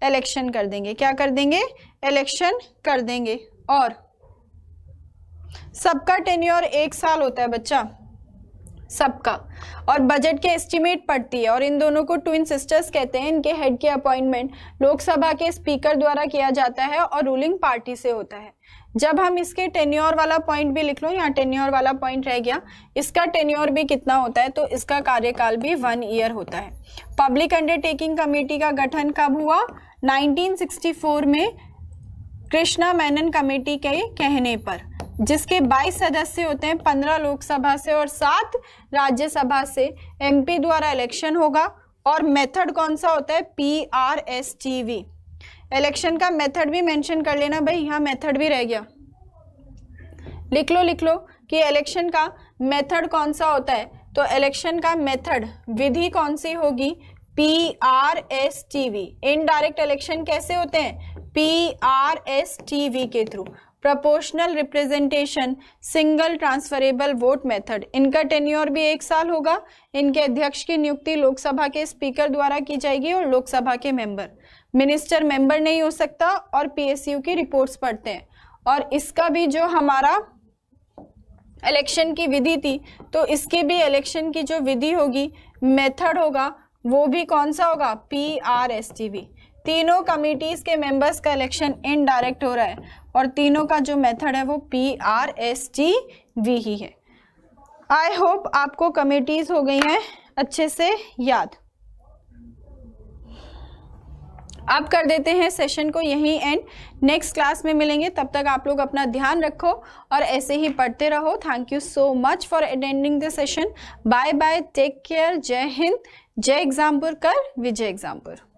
इलेक्शन कर देंगे। क्या कर देंगे, इलेक्शन कर देंगे। और सबका टेन्योर 1 साल होता है बच्चा, सबका, और बजट के एस्टीमेट पड़ती है। और इन दोनों को ट्विन सिस्टर्स कहते हैं। इनके हेड के अपॉइंटमेंट लोकसभा के स्पीकर द्वारा किया जाता है और रूलिंग पार्टी से होता है। जब हम इसके टेन्योर वाला पॉइंट भी लिख लो, यहाँ टेन्योर वाला पॉइंट रह गया, इसका टेन्योर भी कितना होता है, तो इसका कार्यकाल भी 1 ईयर होता है। पब्लिक अंडरटेकिंग कमेटी का गठन कब हुआ, 1964 में कृष्णा मेनन कमेटी के कहने पर, जिसके 22 सदस्य होते हैं, 15 लोकसभा से और 7 राज्यसभा से। MP द्वारा इलेक्शन होगा और मेथड कौन सा होता है, PRSTV। इलेक्शन का मेथड भी मेंशन कर लेना भाई, यहाँ मेथड भी रह गया, लिख लो लिख लो। कि इलेक्शन का मेथड कौन सा होता है, तो इलेक्शन का मेथड विधि कौन सी होगी, PRSTV। इनडायरेक्ट इलेक्शन कैसे होते हैं, PRSTV के through, proportional representation, single transferable vote method. इनका टेन्योर भी 1 साल होगा। इनके अध्यक्ष की नियुक्ति लोकसभा के स्पीकर द्वारा की जाएगी और लोकसभा के मेंबर, मिनिस्टर मेंबर नहीं हो सकता, और PSU की रिपोर्ट्स पढ़ते हैं। और इसका भी जो हमारा इलेक्शन की विधि थी, तो इसकी भी इलेक्शन की जो विधि होगी, मेथड होगा, वो भी कौन सा होगा, PRSTV। तीनों कमिटीज के मेंबर्स का इलेक्शन इनडायरेक्ट हो रहा है और तीनों का जो मेथड है वो PRSTV ही है। आई होप आपको कमिटीज हो गई हैं अच्छे से याद। अब कर देते हैं सेशन को यहीं एंड, नेक्स्ट क्लास में मिलेंगे। तब तक आप लोग अपना ध्यान रखो और ऐसे ही पढ़ते रहो। Thank you so much for attending the session. Bye bye, take care, Jai Hind, जय एग्जामपुर कर, विजय एग्जामपुर।